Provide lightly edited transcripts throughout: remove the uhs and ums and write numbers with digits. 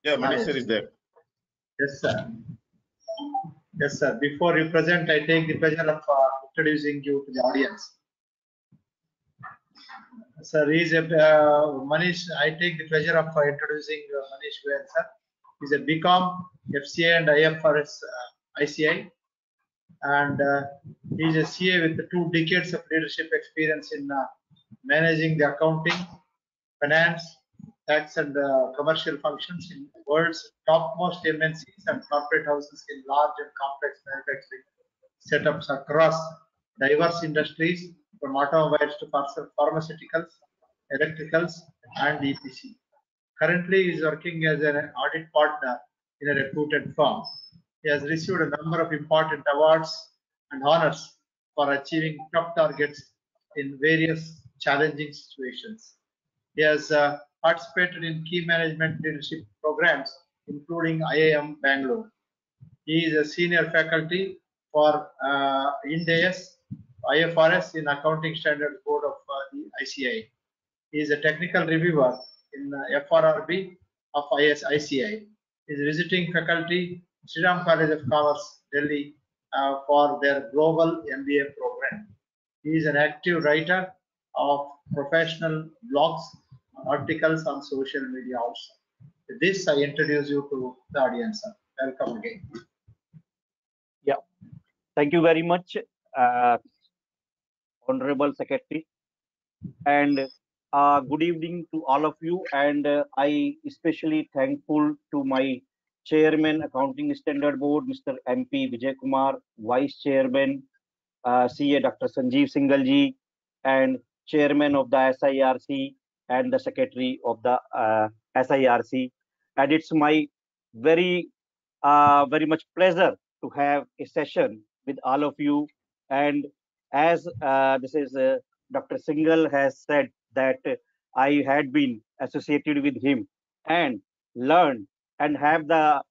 Yeah, Manish sir is there. Yes, sir. Yes, sir. Before you present, I take the pleasure of introducing you to the audience. Sir, Manish. I take the pleasure of introducing Manish Goyal, sir. He's a BCom, FCA, and IFRS ICI, and he's a CA with 2 decades of leadership experience in managing the accounting, finance, tax, and commercial functions in the world's topmost MNCs and corporate houses in large and complex manufacturing setups across diverse industries from automobiles to pharmaceuticals, electricals, and EPC. Currently, he is working as an audit partner in a reputed firm. He has received a number of important awards and honors for achieving top targets in various challenging situations. He has participated in key management leadership programs, including IIM Bangalore. He is a senior faculty for Ind AS IFRS in Accounting Standards Board of the ICI. He is a technical reviewer in FRRB of ICI. He is visiting faculty Sri Ram College of Commerce, Delhi, for their global MBA program. He is an active writer of professional blogs, articles on social media also. With this, I introduce you to the audience. Sir. Welcome again. Yeah, thank you very much, Honorable Secretary, and good evening to all of you. And I especially thankful to my Chairman, Accounting Standard Board, Mr. MP Vijay Kumar, Vice Chairman, CA Dr. Sanjeev Singhal and Chairman of the SIRC and the Secretary of the SIRC. And it's my very much pleasure to have a session with all of you. And as this is Dr. Singhal has said that I had been associated with him and learned and have the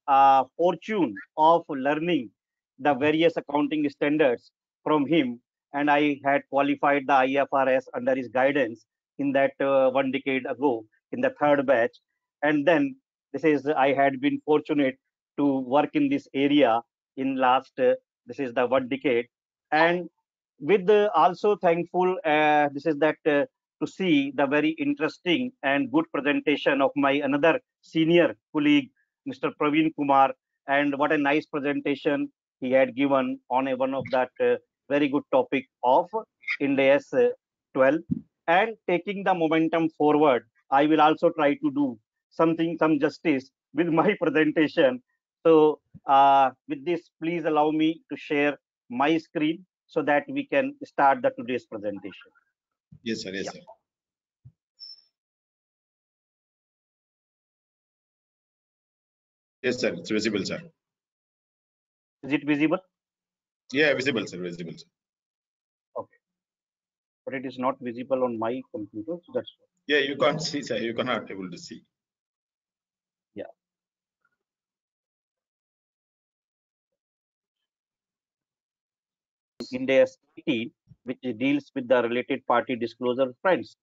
fortune of learning the various accounting standards from him, and I had qualified the IFRS under his guidance in that 1 decade ago in the 3rd batch. And then I had been fortunate to work in this area in last this is the 1 decade, and with also thankful to see the very interesting and good presentation of my another senior colleague, Mr. Praveen Kumar, and what a nice presentation he had given on one of that very good topic of Ind AS 12. And taking the momentum forward, I will also try to do some justice with my presentation. So with this, please allow me to share my screen so that we can start the today's presentation. Yes, sir. Yes, sir. Yes, sir. It's visible, sir. Is it visible? Yeah, visible, sir. Visible, sir. Okay. But it is not visible on my computer. So that's why. Yeah, you can't see, sir. You cannot able to see. Yeah. Ind AS 18, which deals with the related party disclosure, friends.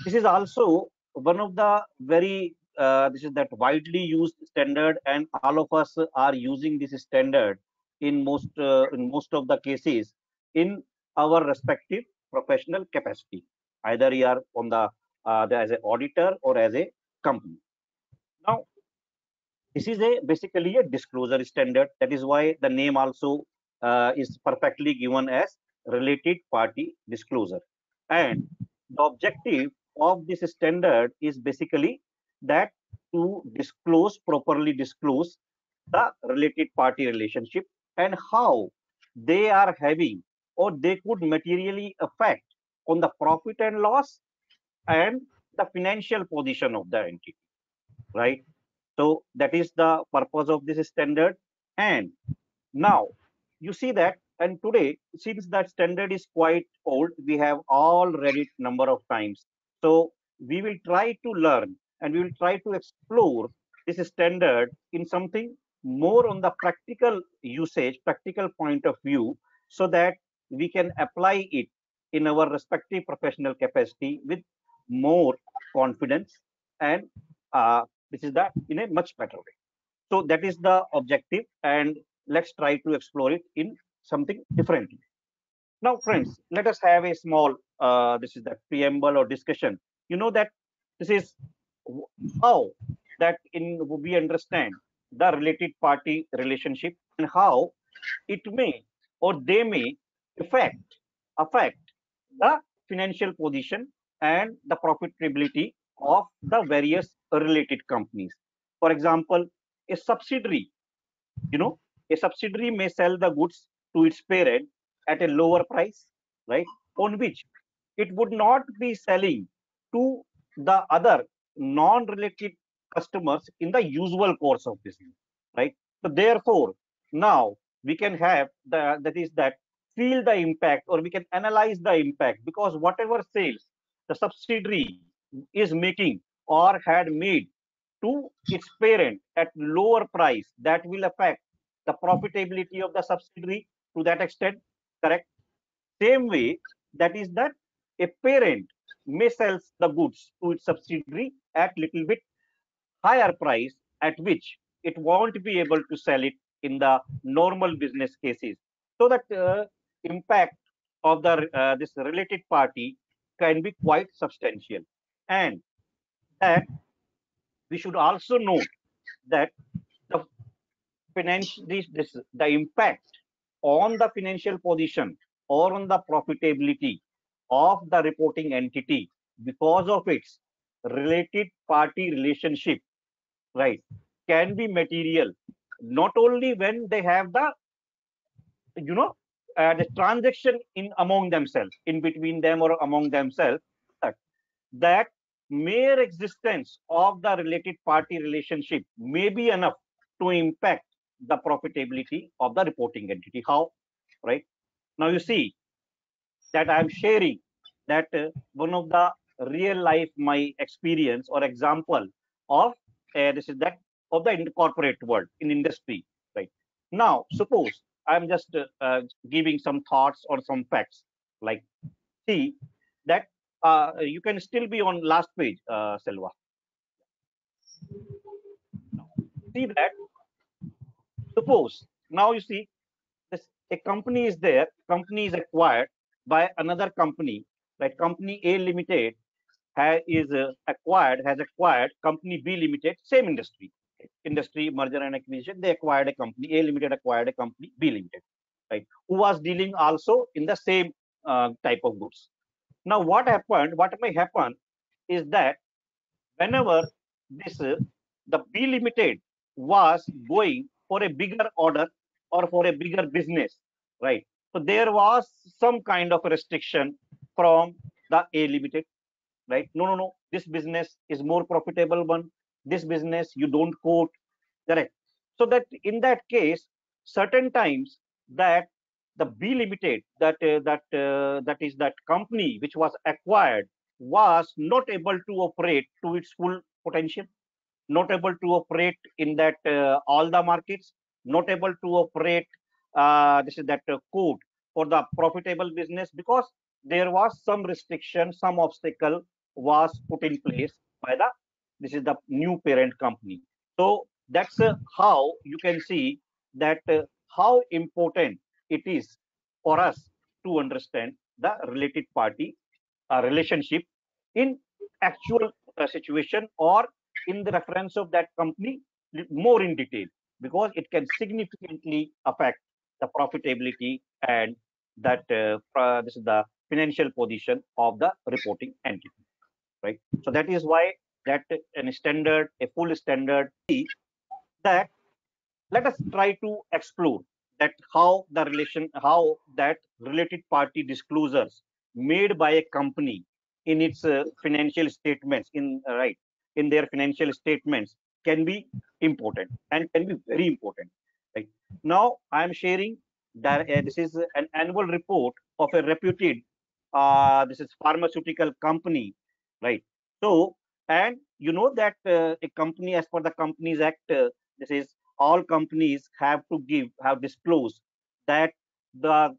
This is also one of the very widely used standard, and all of us are using this standard in most of the cases in our respective professional capacity. Either you are on the as an auditor or as a company. Now, this is basically a disclosure standard. That is why the name also is perfectly given as related party disclosure. And the objective of this standard is basically that to properly disclose the related party relationship and how they are having or they could materially affect on the profit and loss and the financial position of the entity, right? So that is the purpose of this standard. And now you see that, and today, since that standard is quite old, we have all read it number of times. So we will try to learn and we will try to explore this standard in something more on the practical usage, practical point of view, so that we can apply it in our respective professional capacity with more confidence and this is the in a much better way. So that is the objective, and let's try to explore it in something differently. Now, friends, let us have a small this is the preamble or discussion. You know that this is how that in we understand the related party relationship and how it may or they may affect the financial position and the profitability of the various related companies. For example, a subsidiary, you know, a subsidiary may sell the goods to its parent at a lower price, right? On which it would not be selling to the other non-related customers in the usual course of business, right? So therefore, now we can have the that is that feel the impact, or we can analyze the impact, because whatever sales the subsidiary is making or had made to its parent at lower price, that will affect the profitability of the subsidiary to that extent, correct? Same way, that is that a parent may sell the goods to its subsidiary at little bit higher price, at which it won't be able to sell it in the normal business cases. So that impact of the this related party can be quite substantial, and that we should also note that the the impact on the financial position or on the profitability of the reporting entity because of its related party relationship, right, can be material, not only when they have the you know the transaction in among themselves, in between them or among themselves, but that mere existence of the related party relationship may be enough to impact the profitability of the reporting entity. How? Right now, you see that I'm sharing that one of the real life my experience or example of this is that of the corporate world in industry. Right now, suppose I'm just giving some thoughts or some facts. Like, see that you can still be on last page, Selva. Now, see that suppose now you see this a company is there, company is acquired by another company, right? Company A Limited has acquired company B Limited, same industry, right? Industry merger and acquisition. They acquired a company A Limited, acquired a company B Limited, right? Who was dealing also in the same type of goods. Now, what happened? What may happen is that whenever this the B Limited was going for a bigger order or for a bigger business, right? So there was some kind of restriction from the A Limited, right? No, no, no. This business is more profitable one. This business you don't quote, correct? So that in that case, certain times that the B Limited, that is that company which was acquired, was not able to operate to its full potential, not able to operate in that all the markets, not able to operate this is that code for the profitable business, because there was some restriction, some obstacle was put in place by the this is the new parent company. So that's how you can see that how important it is for us to understand the related party relationship in actual situation or in the reference of that company more in detail, because it can significantly affect the profitability and that this is the financial position of the reporting entity, right? So that is why that a full standard that let us try to explore that how that related party disclosures made by a company in its financial statements in their financial statements can be important and can be very important, right? Now I am sharing that this is an annual report of a reputed this is pharmaceutical company, right? So, and you know that a company, as per the Companies Act, this is all companies have disclosed that the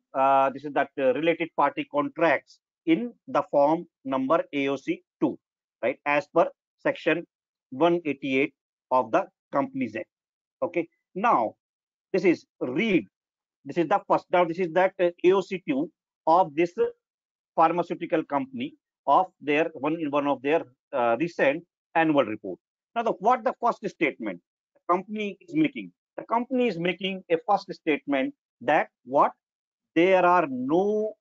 this is that related party contracts in the form number AOC 2, right, as per section 188 of the Companies Act. Okay. Now, this is read. This is the first. Now, this is that AOC2 of this pharmaceutical company of their one of their recent annual report. Now, what the first statement the company is making? The company is making a first statement that what there are no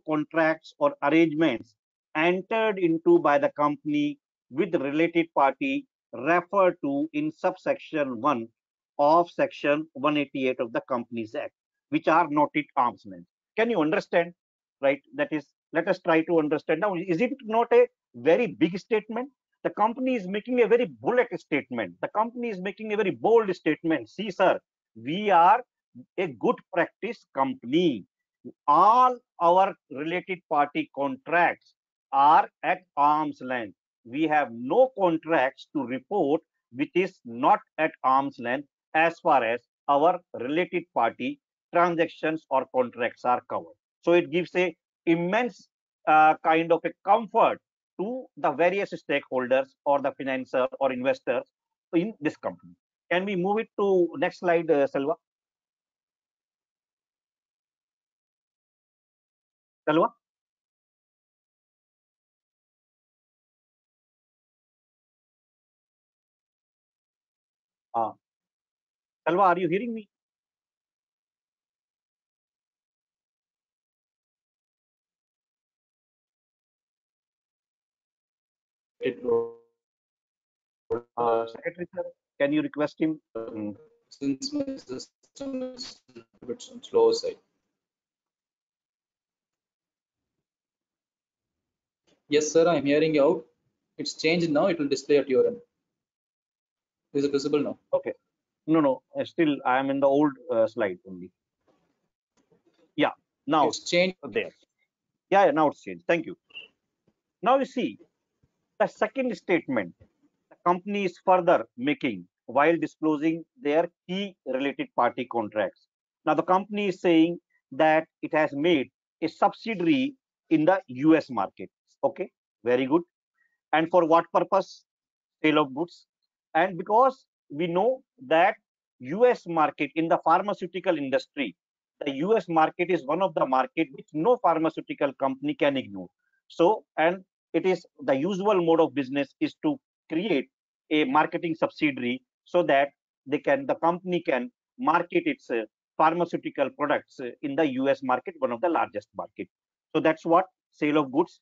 contracts or arrangements entered into by the company with the related party referred to in subsection 1 of section 188 of the Companies Act, which are not at arm's length. Can you understand? Right? That is, let us try to understand. Now, is it not a very big statement? The company is making a very bullet statement. The company is making a very bold statement. See, sir, we are a good practice company. All our related party contracts are at arm's length. We have no contracts to report which is not at arm's length as far as our related party transactions or contracts are covered. So it gives a immense kind of a comfort to the various stakeholders or the financier or investors in this company. Can we move it to next slide, Selva? Selva? Selva, are you hearing me? Secretary sir, can you request him? Since my system is a bit on slow side. Yes, sir, I'm hearing you out. It's changed now. It will display at your end. Is it visible now? Okay. No. Still, I am in the old slide only. Yeah. Now It's changed. there. Yeah. Now it's changed. Thank you. Now you see the second statement the company is further making while disclosing their key related party contracts. Now the company is saying that it has made a subsidiary in the US market. Okay. Very good. And for what purpose? Sale of goods. And because we know that US market in the pharmaceutical industry, the US market is one of the market which no pharmaceutical company can ignore. So, and it is the usual mode of business is to create a marketing subsidiary so that the company can market its pharmaceutical products in the US market, one of the largest market. So that's what sale of goods.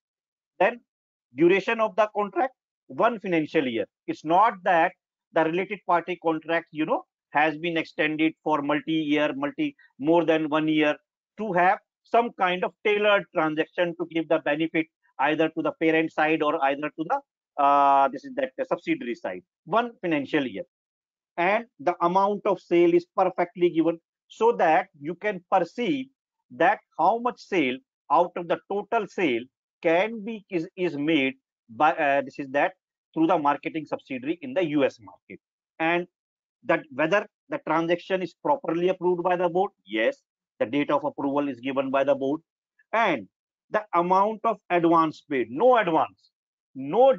Then duration of the contract, 1 financial year. It's not that the related party contract, has been extended for multi-year, more than 1 year to have some kind of tailored transaction to give the benefit either to the parent side or either to the the subsidiary side. 1 financial year. And the amount of sale is perfectly given so that you can perceive that how much sale out of the total sale can be is made by through the marketing subsidiary in the US market. And that whether the transaction is properly approved by the board, yes, the date of approval is given by the board. And the amount of advance paid, no advance, no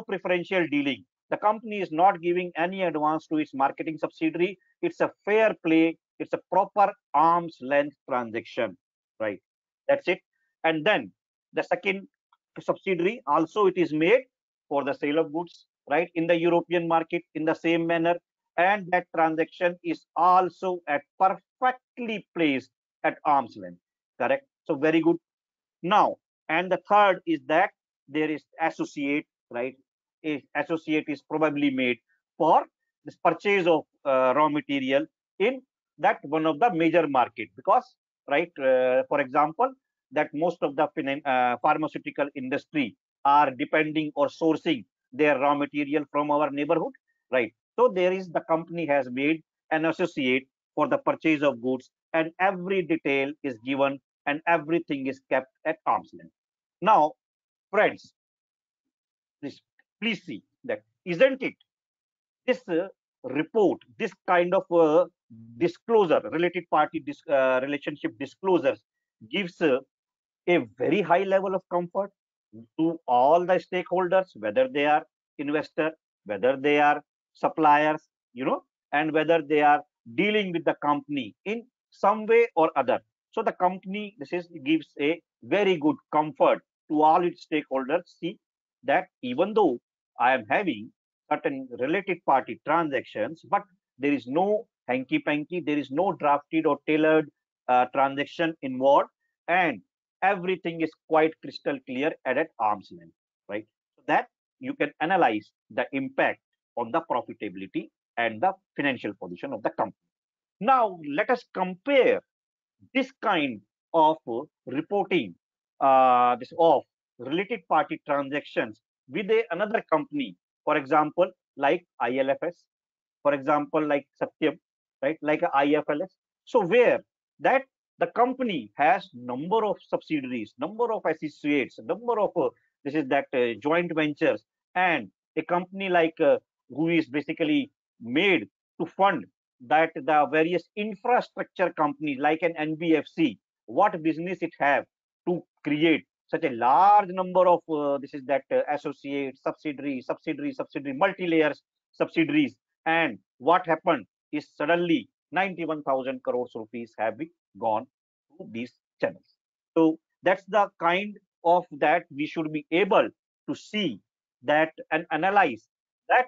preferential dealing. The company is not giving any advance to its marketing subsidiary. It's a fair play. It's a proper arm's length transaction, right? That's it. And then the second subsidiary also it is made for the sale of goods, right, in the European market in the same manner. And that transaction is also at perfectly placed at arm's length, correct? So very good. Now, and the third is that there is associate, right? Associate is probably made for this purchase of raw material in that one of the major market because, right, for example, that most of the pharmaceutical industry are depending or sourcing their raw material from our neighborhood, right? So there is the company has made an associate for the purchase of goods and every detail is given and everything is kept at arm's length. Now, friends, please see that isn't it this report, this kind of disclosure, related party relationship disclosures gives a very high level of comfort to all the stakeholders, whether they are investor whether they are suppliers, and whether they are dealing with the company in some way or other. So the company, gives a very good comfort to all its stakeholders. See that even though I am having certain related party transactions, but there is no hanky panky, there is no drafted or tailored transaction involved, and everything is quite crystal clear at arm's length, right? So that you can analyze the impact on the profitability and the financial position of the company. Now, let us compare this kind of reporting this of related party transactions with another company, for example, like ILFS, for example, like Satyam, right, like a IFLS. So where that the company has number of subsidiaries, number of associates, number of joint ventures, and a company like who is basically made to fund that the various infrastructure companies like an NBFC, what business it have to create such a large number of associates, subsidiary, multi-layers subsidiaries, and what happened is suddenly 91,000 crores rupees have been gone to these channels. So that's the kind of that we should be able to see that and analyze that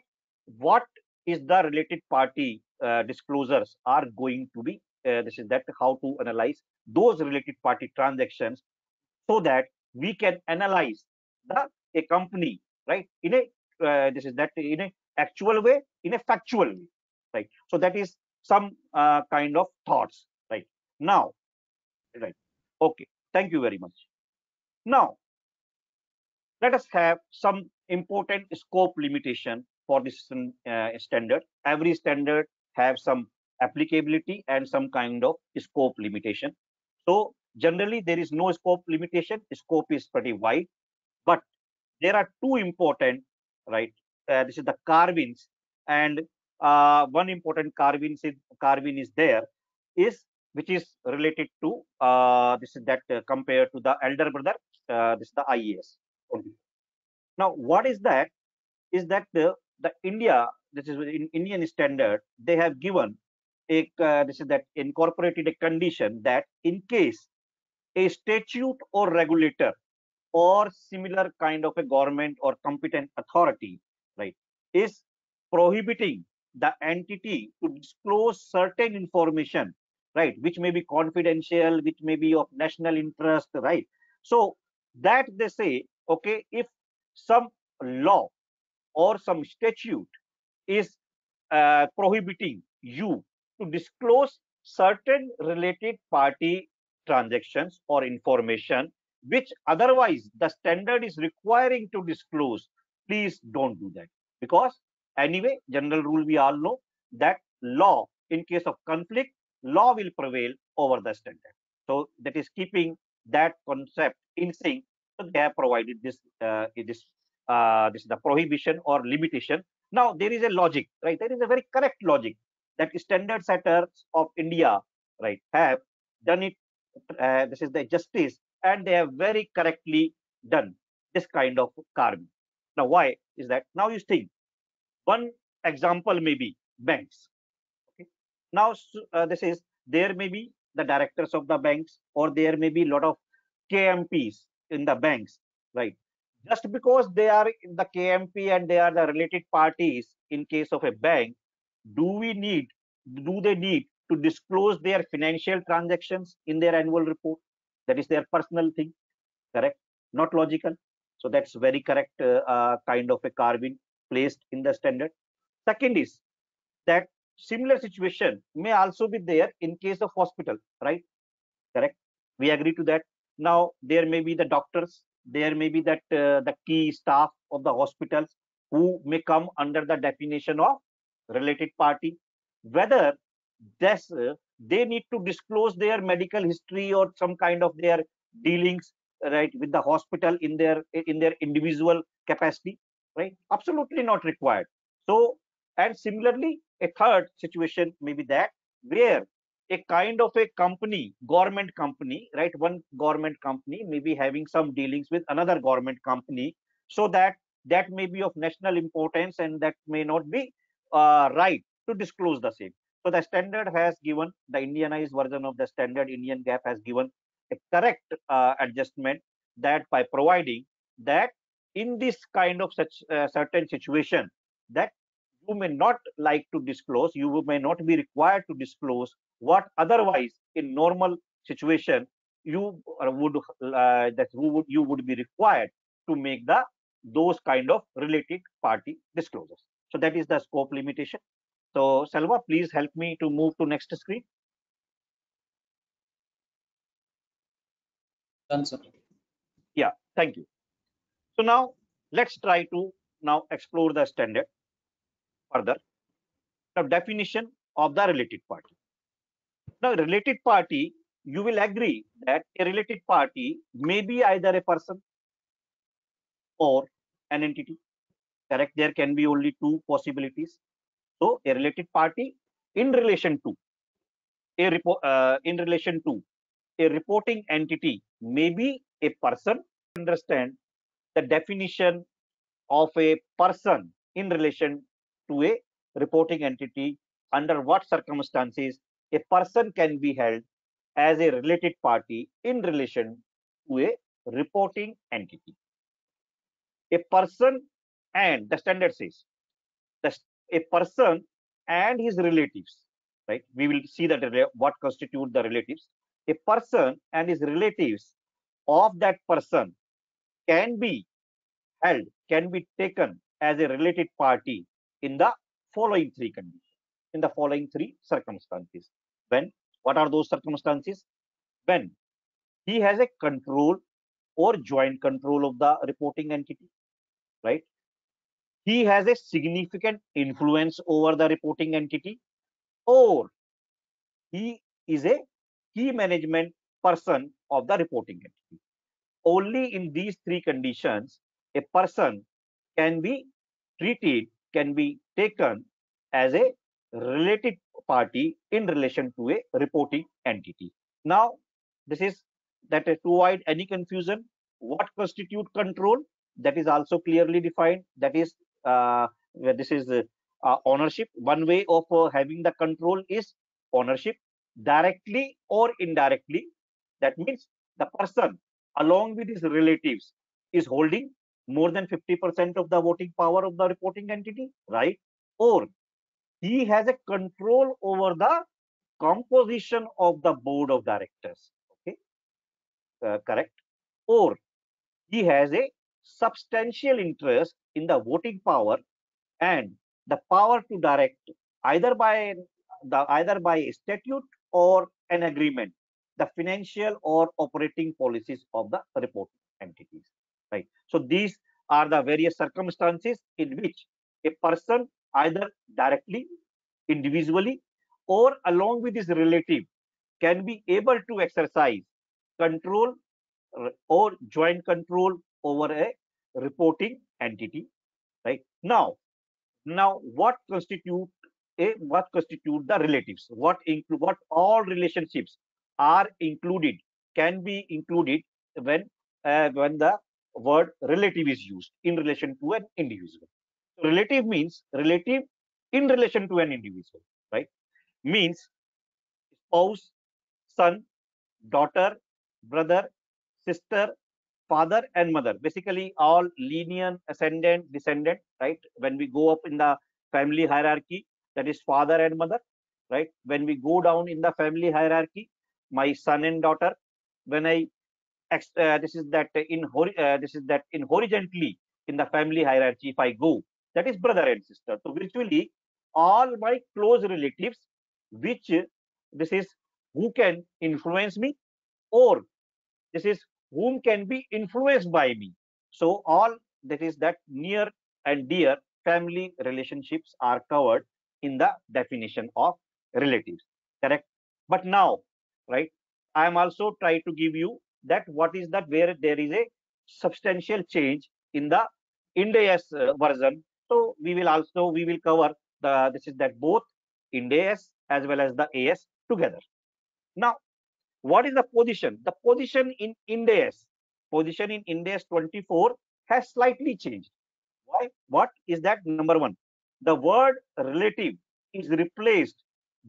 what is the related party disclosures are going to be how to analyze those related party transactions, so that we can analyze a company, right, in a in a actual way, in a factual way, right? So that is some kind of thoughts, right? Now, right, okay, thank you very much. Now let us have some important scope limitation for this standard. Every standard have some applicability and some kind of scope limitation. So generally there is no scope limitation. Scope is pretty wide, but there are two important, right? This is the carvings, and one important carving is there, is which is related to compared to the elder brother, this is the IAS. Now, what is that? Is that the India, this is in Indian standard, they have given a incorporated a condition that in case a statute or regulator or similar kind of a government or competent authority, right, is prohibiting the entity to disclose certain information, right, which may be confidential, which may be of national interest, right? So that they say, okay, if some law or some statute is prohibiting you to disclose certain related party transactions or information which otherwise the standard is requiring to disclose, please don't do that. Because anyway, general rule we all know that law, in case of conflict, law will prevail over the standard. So that is keeping that concept in sync. So they have provided this this is the prohibition or limitation. Now there is a logic, right? There is a very correct logic that standard setters of India, right, have done it. This is the justice, and they have very correctly done this kind of carving. Now, why is that? Now you think one example may be banks. Okay. Now this is there may be the directors of the banks, or there may be a lot of KMPs in the banks, right? Just because they are in the KMP and they are the related parties in case of a bank, do they need to disclose their financial transactions in their annual report? That is their personal thing, correct? Not logical. So that's very correct kind of a carving placed in the standard. Second is that similar situation may also be there in case of hospital, right? Correct. We agree to that. Now there may be the doctors, there may be that the key staff of the hospitals who may come under the definition of related party. Whether this they need to disclose their medical history or some kind of their dealings, right, with the hospital in their individual capacity, right? Absolutely not required. So, and similarly, a third situation may be that where a kind of a company, government company, right? One government company may be having some dealings with another government company, so that that may be of national importance and that may not be right to disclose the same. So the standard has given, the Indianized version of the standard Indian GAAP has given a correct adjustment, that by providing that in this kind of such certain situation, that you may not like to disclose, you may not be required to disclose what otherwise in normal situation you would you would be required to make the those kind of related party disclosures. So that is the scope limitation. So Selva, please help me to move to next screen. Done, sir. Yeah, thank you. So now let's try to now explore the standard further. Now definition of the related party. Now related party, you will agree that a related party may be either a person or an entity. Correct? There can be only two possibilities. So a related party in relation to a reporting entity may be a person. Understand the definition of a person in relation to a reporting entity, under what circumstances a person can be held as a related party in relation to a reporting entity. A person, and the standard says that a person and his relatives, right? We will see that what constitute the relatives. A person and his relatives of that person can be held, can be taken as a related party in the following three conditions, in the following three circumstances. When, what are those circumstances? When he has a control or joint control of the reporting entity, right? He has a significant influence over the reporting entity, or he is a key management person of the reporting entity. Only in these three conditions, a person can be treated, can be taken as a related party in relation to a reporting entity. Now, this is that to avoid any confusion, what constitute control, that is also clearly defined. That is, this is ownership. One way of having the control is ownership, directly or indirectly. That means the person along with his relatives is holding more than 50% of the voting power of the reporting entity, right? Or he has a control over the composition of the board of directors, okay, correct? Or he has a substantial interest in the voting power and the power to direct either by a statute or an agreement the financial or operating policies of the reporting entities, right? So these are the various circumstances in which a person either directly, individually, or along with his relative can be able to exercise control or joint control over a reporting entity, right? Now what constitute the relatives? What all relationships are included, can be included when the word relative is used in relation to an individual. Relative means relative in relation to an individual, right? Means spouse, son, daughter, brother, sister, father and mother, basically all linear ascendant descendant, right? When we go up in the family hierarchy, that is father and mother, right? When we go down in the family hierarchy, my son and daughter. When I this is that in horizontally in the family hierarchy, if I go, that is brother and sister. So virtually all my close relatives, which this is who can influence me, or this is whom can be influenced by me. So all that is that near and dear family relationships are covered in the definition of relatives, correct? But now, right, I am also trying to give you that what is that where there is a substantial change in the Ind AS version. So we will cover the this is that both Ind AS as well as the AS together. Now, what is the position? The position in Ind AS 24 has slightly changed. Why? What is that? Number one, the word relative is replaced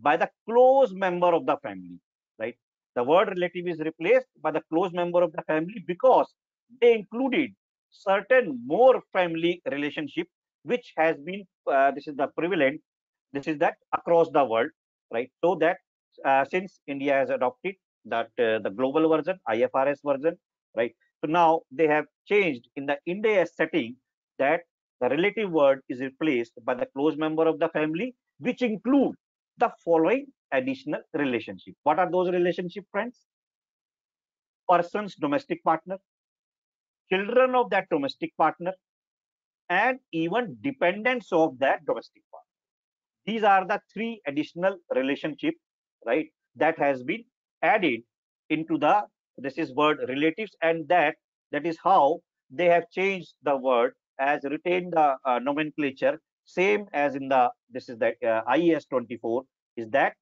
by the close member of the family, right? The word relative is replaced by the close member of the family because they included certain more family relationship, which has been, this is the prevalent, this is that across the world, right? So that since India has adopted that the global version, IFRS version, right? So now they have changed in the India setting that the relative word is replaced by the close member of the family, which include the following additional relationship. What are those relationship, friends? Person's domestic partner, children of that domestic partner, and even dependents of that domestic partner. These are the three additional relationship, right, that has been added into the, this is word relatives, and that is how they have changed the word as retained the nomenclature same as in the, this is that IAS 24, is that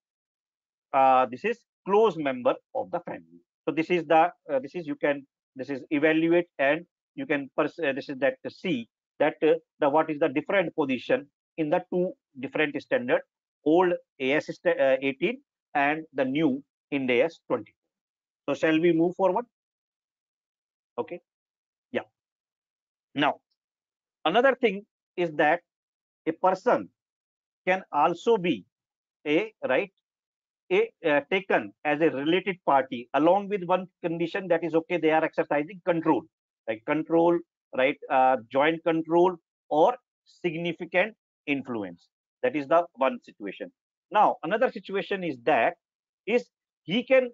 this is close member of the family. So this is the this is, you can, this is evaluate, and you can this is that see that the what is the different position in the two different standard, old AS 18 and the new Ind AS 20. So shall we move forward? Okay. Yeah. Now another thing is that a person can also be a, right, taken as a related party, along with one condition, that is, okay, they are exercising control, like control, right, joint control or significant influence. That is the one situation. Now another situation is that is he can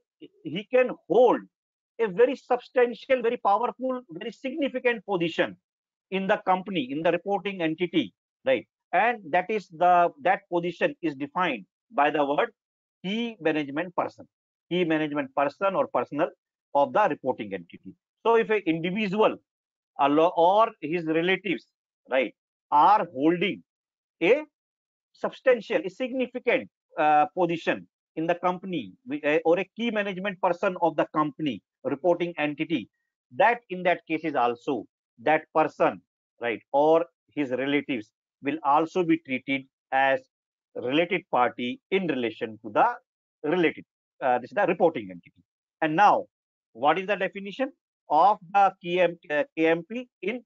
hold a very substantial, very powerful, very significant position in the company, in the reporting entity, right? And that is the, that position is defined by the word key management person, key management person or personnel of the reporting entity. So if an individual or his relatives, right, are holding a substantial, a significant position in the company, or a key management person of the company reporting entity, that in that case is also that person, right, or his relatives will also be treated as related party in relation to the related, this is the reporting entity. And now what is the definition of the KMP in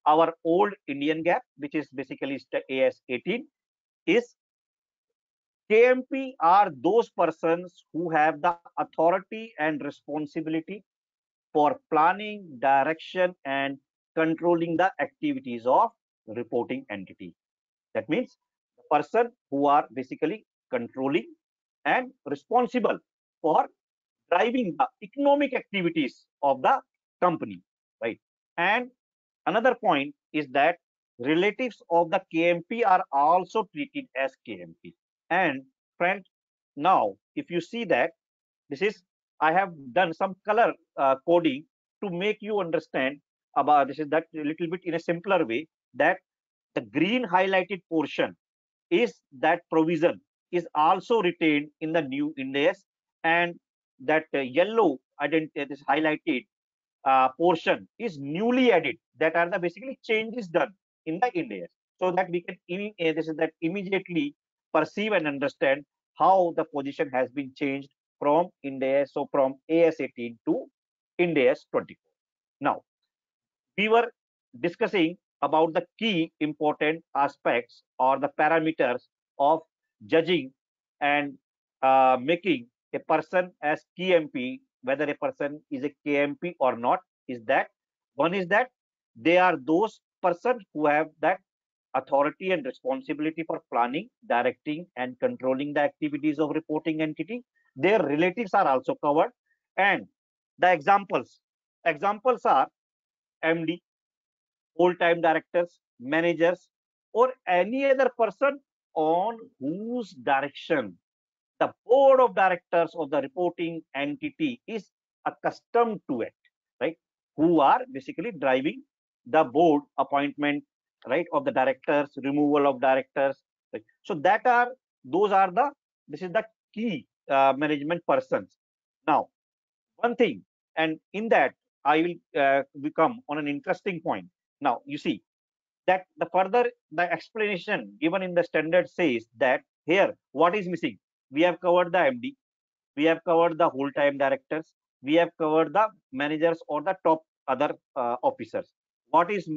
our old Indian GAAP, which is basically AS 18, is KMP are those persons who have the authority and responsibility for planning, direction, and controlling the activities of reporting entity. That means the person who are basically controlling and responsible for driving the economic activities of the company, right? And another point is that relatives of the KMP are also treated as KMP. And friend, now if you see that this is, I have done some color coding to make you understand about this, is that a little bit in a simpler way, that the green highlighted portion is that provision is also retained in the new Ind AS, and that yellow this highlighted portion is newly added, that are the basically changes done in the Ind AS, so that we can this is that immediately perceive and understand how the position has been changed from Ind AS, so from AS 18 to Ind AS 24. Now we were discussing about the key important aspects or the parameters of judging and making a person as KMP, whether a person is a KMP or not, is that one is that they are those persons who have that authority and responsibility for planning, directing, and controlling the activities of reporting entity. Their relatives are also covered, and the examples are MD, full-time directors, managers, or any other person on whose direction the board of directors of the reporting entity is accustomed to it, right? Who are basically driving the board appointment, right, of the directors, removal of directors. Right? So that are, those are the, this is the key management persons. Now, one thing, and in that I will become on an interesting point. Now, you see, that the explanation given in the standard says that here what is missing. We have covered the MD, we have covered the whole time directors, we have covered the managers or the top other officers. What is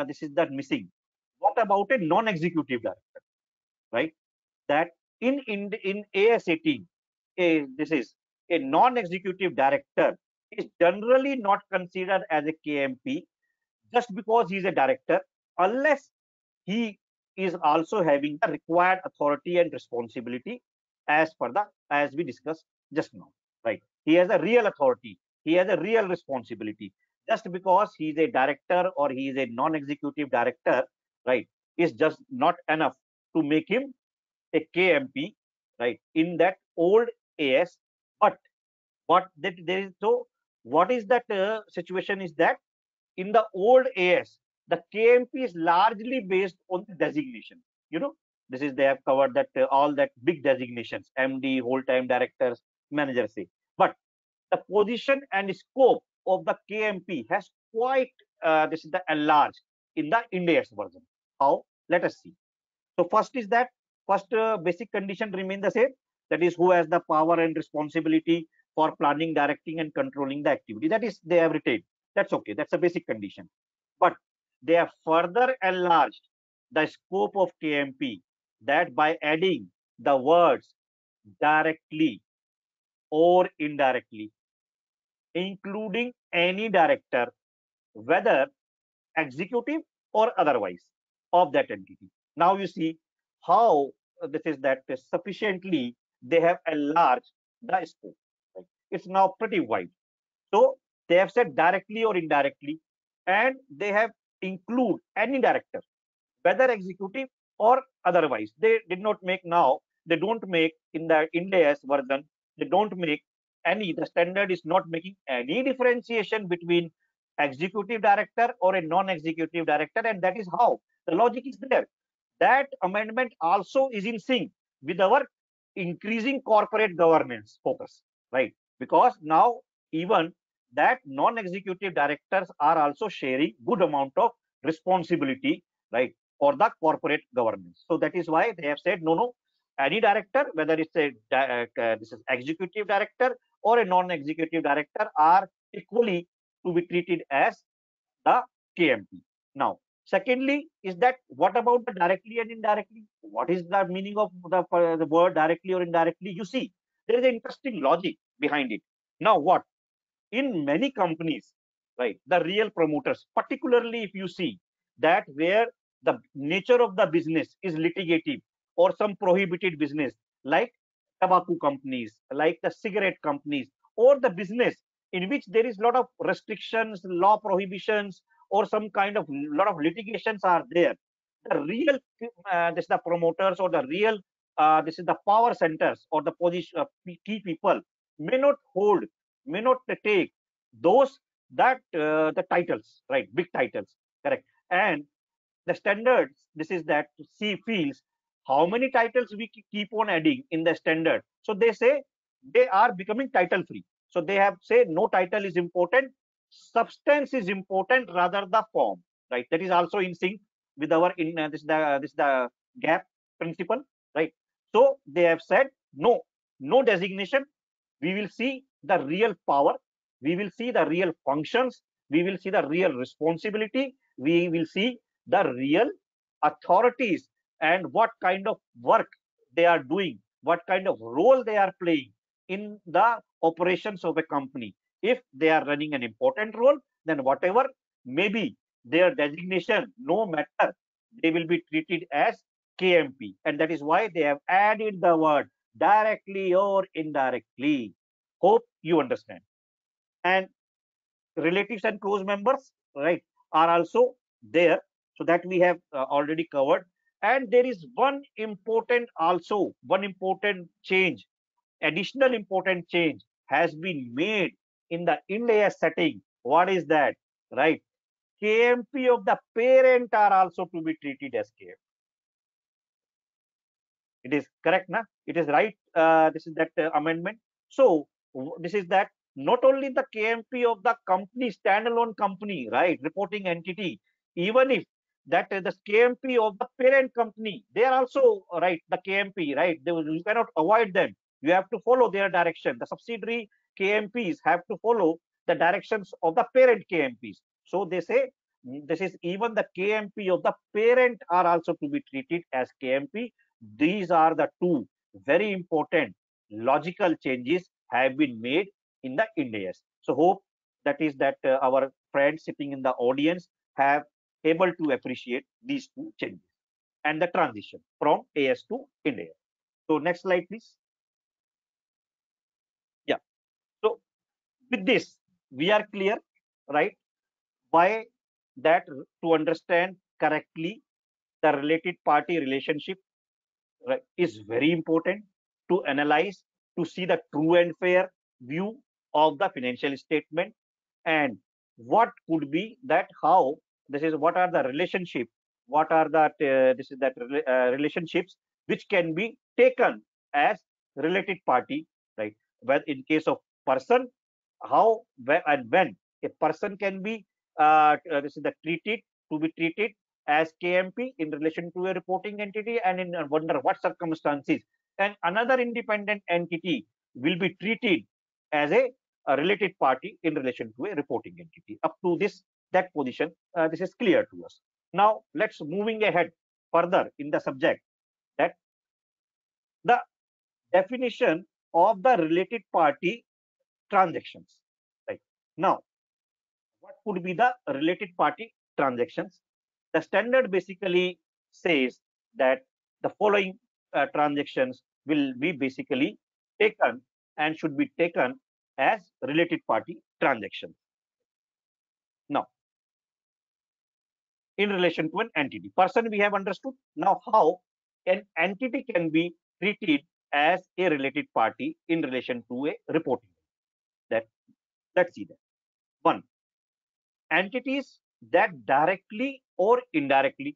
this is that missing? What about a non-executive director, right? That in AS 18, this is a non-executive director is generally not considered as a KMP just because he is a director, unless he is also having the required authority and responsibility as we discussed just now, right? He has a real authority, he has a real responsibility. Just because he is a director or he is a non-executive director, right, is just not enough to make him a KMP, right, in that old AS. But what that there is, so what is that situation is that in the old AS, the KMP is largely based on the designation. You know, this is they have covered that all that big designations, MD, whole time directors, managers say. But the position and scope of the KMP has quite this is the enlarged in the Ind AS version. How? Let us see. So first is that first basic condition remain the same. That is who has the power and responsibility for planning, directing, and controlling the activity. That is they have retained. That's okay. That's a basic condition. But they have further enlarged the scope of KMP that by adding the words directly or indirectly, including any director, whether executive or otherwise, of that entity. Now you see how this is that sufficiently they have enlarged the scope. Right? It's now pretty wide. So they have said directly or indirectly, and they have include any director, whether executive or otherwise. They did not make now. They don't make in the Ind AS version. They don't make any. The standard is not making any differentiation between executive director or a non-executive director, and that is how the logic is there. That amendment also is in sync with our increasing corporate governance focus, right? Because now even that non-executive directors are also sharing good amount of responsibility, right, for the corporate governance. So that is why they have said no, any director, whether it's a this is executive director or a non-executive director, are equally to be treated as the KMP. Now, secondly, is that what about the directly and indirectly? What is the meaning of the word directly or indirectly? You see, there is an interesting logic behind it. Now, what? In many companies, right, the real promoters, particularly if you see that where the nature of the business is litigative or some prohibited business, like tobacco companies, like the cigarette companies, or the business in which there is a lot of restrictions, law prohibitions, or some kind of lot of litigations are there. The real this is the promoters or the real this is the power centers or the position key people may not hold, may not take those that the titles, right, big titles, correct. And the standards, this is that C feels how many titles we keep on adding in the standard. So they say they are becoming title free. So they have said no title is important, substance is important rather the form, right? That is also in sync with our in this the gap principle, right? So they have said no designation. We will see the real power, we will see the real functions, we will see the real responsibility, we will see the real authorities and what kind of work they are doing, what kind of role they are playing in the operations of a company. If they are running an important role, then whatever maybe their designation, no matter, they will be treated as KMP. And that is why they have added the word directly or indirectly. Hope you understand. And relatives and close members, right, are also there. So that we have already covered. And there is one important change, additional important change has been made in the Ind AS setting. What is that? Right. KMP of the parent are also to be treated as KMP. It is correct, na? It is right. This is that amendment. So this is that not only the KMP of the company, standalone company, right, reporting entity, even if that the KMP of the parent company, they are also right, the KMP, right? You cannot avoid them. You have to follow their direction. The subsidiary KMPs have to follow the directions of the parent KMPs. So they say this is even the KMP of the parent are also to be treated as KMP. These are the two very important logical changes have been made in the Ind AS. So hope that is that our friends sitting in the audience have able to appreciate these two changes and the transition from AS to Ind AS. So next slide, please. Yeah. So with this, we are clear, right? Why that to understand correctly the related party relationship, right, is very important to analyze, to see the true and fair view of the financial statement, and what could be that, how this is, what are the relationship, what are that this is that relationships which can be taken as related party, right? Well, in case of person, how, where and when a person can be this is the treated, to be treated as KMP in relation to a reporting entity, and in under what circumstances, and another independent entity will be treated as a related party in relation to a reporting entity. Up to this, that position, this is clear to us. Now let's moving ahead further in the subject, that the definition of the related party transactions. Right now, what could be the related party transactions? The standard basically says that the following transactions will be basically taken and should be taken as related party transactions. Now, in relation to an entity, person we have understood. Now, how an entity can be treated as a related party in relation to a reporting? That, let's see that. One, entities that directly or indirectly,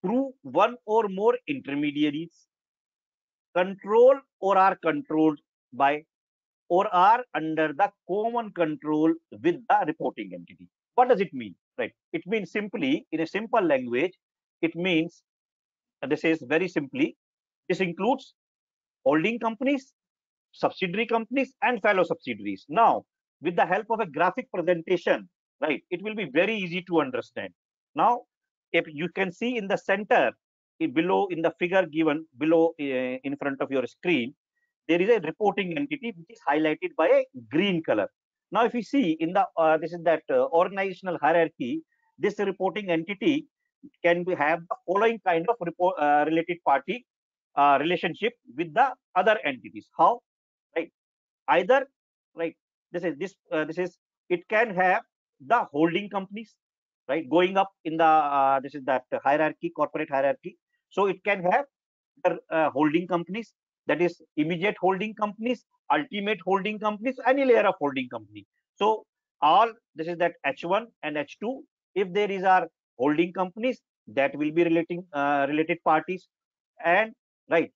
through one or more intermediaries, control or are controlled by, or are under the common control with the reporting entity. What does it mean? Right? It means simply, in a simple language, it means, this is very simply, this includes holding companies, subsidiary companies, and fellow subsidiaries. Now, with the help of a graphic presentation, right, it will be very easy to understand. Now, if you can see in the center, below in the figure given below in front of your screen, there is a reporting entity which is highlighted by a green color. Now, if you see in the this is that organizational hierarchy, this reporting entity can be have the following kind of related party relationship with the other entities. How? Right? Either, right, this is it can have the holding companies, right, going up in the this is that hierarchy, corporate hierarchy. So it can have the holding companies, that is immediate holding companies, ultimate holding companies, any layer of holding company. So all this is that H1 and H2, if there is our holding companies, that will be related parties. And right,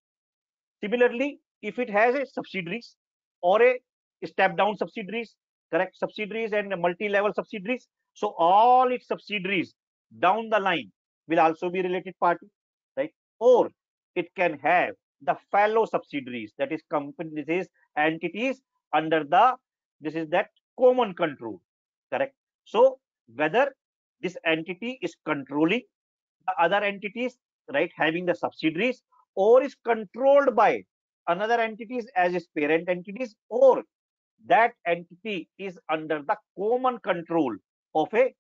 similarly, if it has a subsidiaries or a step down subsidiaries, correct, subsidiaries and multi-level subsidiaries, so all its subsidiaries down the line will also be related party, right? Or it can have the fellow subsidiaries, that is companies, this is entities under the this is that common control, correct? So whether this entity is controlling the other entities, right, having the subsidiaries, or is controlled by another entities as its parent entities, or that entity is under the common control of a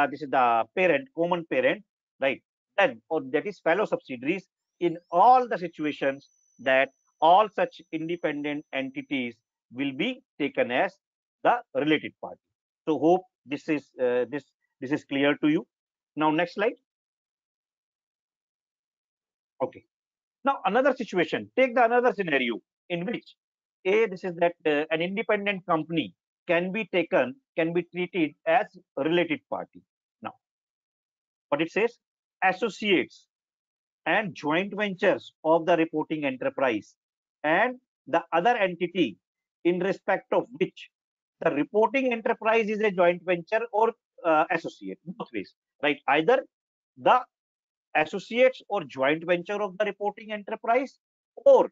this is the parent, common parent, right? Then, or that is fellow subsidiaries. In all the situations, that all such independent entities will be taken as the related party. So hope this is this is clear to you. Now next slide. Okay. Now another situation. Take the another scenario in which this is that an independent company can be taken, can be treated as a related party. Now, what it says, associates and joint ventures of the reporting enterprise and the other entity in respect of which the reporting enterprise is a joint venture or associate, both ways, right? Either the associates or joint venture of the reporting enterprise, or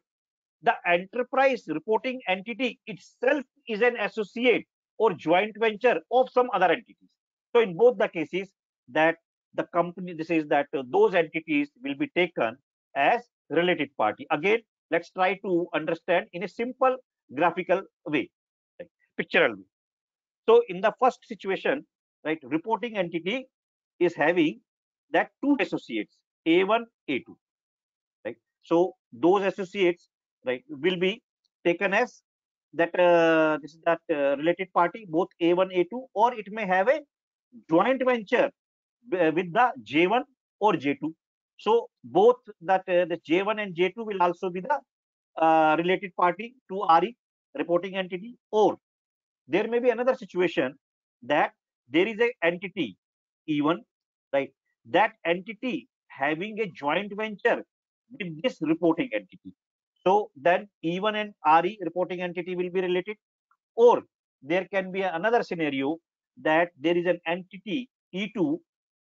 the enterprise reporting entity itself is an associate or joint venture of some other entities. So in both the cases, that the company, this is that those entities will be taken as related party. Again, let's try to understand in a simple graphical way, right, pictorial way. So in the first situation, right, reporting entity is having that two associates, A1, A2, right? So those associates, right, will be taken as that this is that related party, both A1, A2, or it may have a joint venture with the J1 or J2. So both that the J1 and J2 will also be the related party to RE, reporting entity. Or there may be another situation that there is a entity E1, right? That entity having a joint venture with this reporting entity. So then E1 and RE reporting entity will be related. Or there can be another scenario that there is an entity E2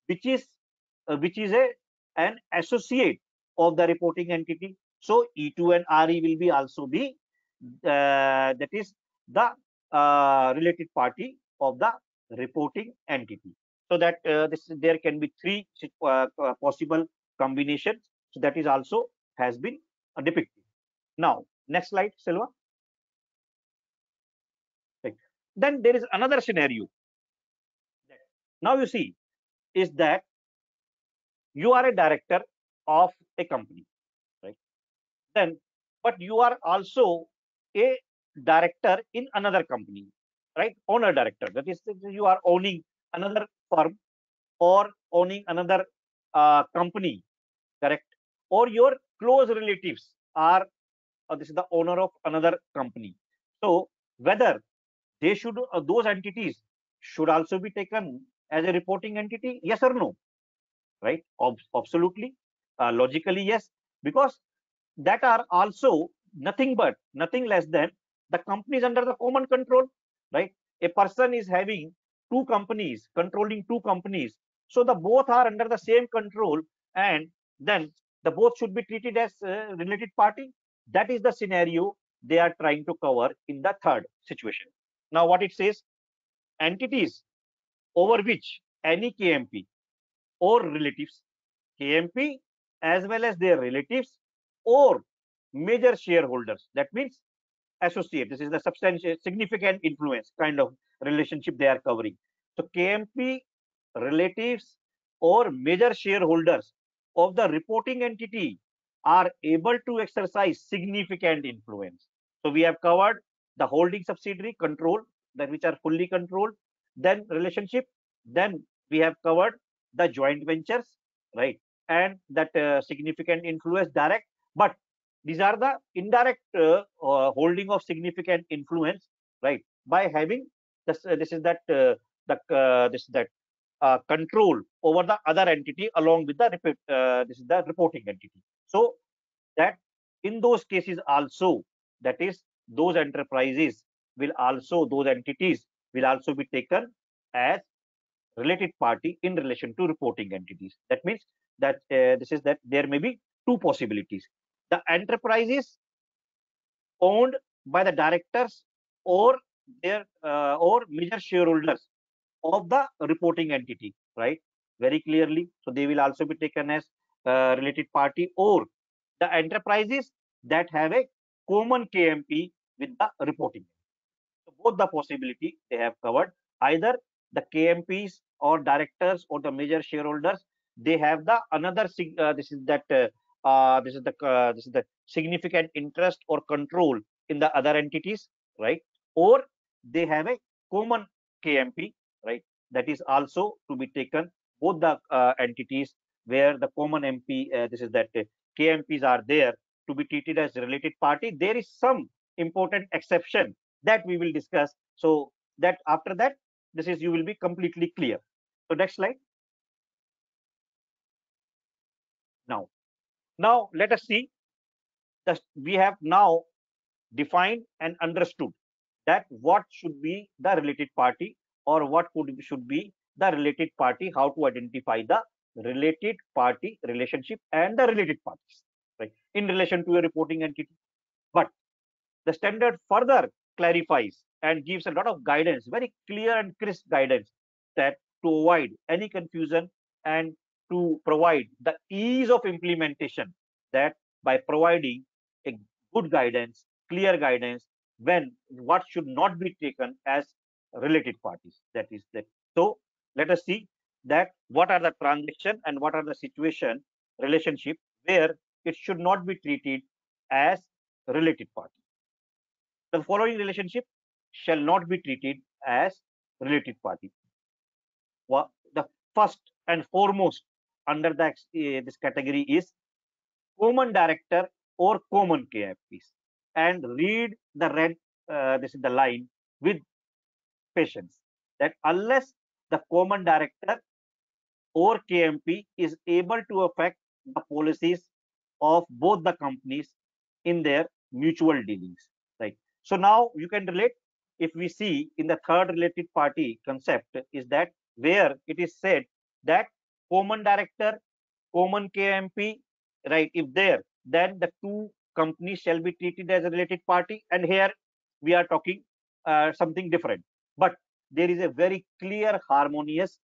which is an associate of the reporting entity. So E2 and RE will be also be that is the related party of the reporting entity. So that there can be three possible combinations. So that is also has been depicted. Now, next slide, Silva. Right. Then there is another scenario. Now you see is that you are a director of a company, right? Then, but you are also a director in another company, right? Owner director. That is, you are owning another firm or owning another company, correct? Or your close relatives are this is the owner of another company. So whether they should those entities should also be taken as a reporting entity, yes or no, right? Absolutely, logically yes, because that are also nothing less than the companies under the common control, right? A person is having two companies, controlling two companies, so the both are under the same control, and then the both should be treated as related party. That is the scenario they are trying to cover in the third situation. Now what it says, entities over which any KMP or relatives, KMP as well as their relatives or major shareholders, that means associate, this is the substantial significant influence kind of relationship they are covering. So KMP, relatives or major shareholders of the reporting entity are able to exercise significant influence. So we have covered the holding subsidiary control, that which are fully controlled, then relationship, then we have covered the joint ventures, right? And that significant influence direct, but these are the indirect holding of significant influence, right? By having this is that control over the other entity along with the this is the reporting entity. So that in those cases also, that is those enterprises will also, those entities will also be taken as related party in relation to reporting entities. That means that this is that there may be two possibilities. The enterprises owned by the directors or their or major shareholders of the reporting entity, right? Very clearly. So they will also be taken as related party, or the enterprises that have a common KMP with the reporting. So both the possibility they have covered. Either the KMPs or directors or the major shareholders, they have the another this is the significant interest or control in the other entities, right? Or they have a common KMP, right? That is also to be taken, both the entities where the common MP this is that KMPs are there to be treated as related party. There is some important exception that we will discuss, so that after that this is you will be completely clear. So next slide. Now let us see that we have now defined and understood that what should be the related party, or what should be the related party, how to identify the related party relationship and the related parties, right, in relation to a reporting entity. But the standard further clarifies and gives a lot of guidance, very clear and crisp guidance, that to avoid any confusion and to provide the ease of implementation, that by providing a good guidance, clear guidance, when what should not be taken as related parties. That is that. So let us see that what are the transaction and what are the situation relationship where it should not be treated as related party. The following relationship shall not be treated as related party. The first and foremost under this category is common director or common KFPs. And read the red, this is the line with patience, that unless the common director or KMP is able to affect the policies of both the companies in their mutual dealings, right? So now you can relate. If we see in the third related party concept, is that where it is said that common director, common KMP, right? If there, then the two companies shall be treated as a related party. And here we are talking something different. But there is a very clear, harmonious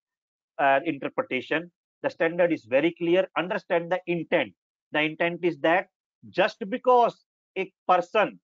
interpretation. The standard is very clear. Understand the intent. The intent is that just because a person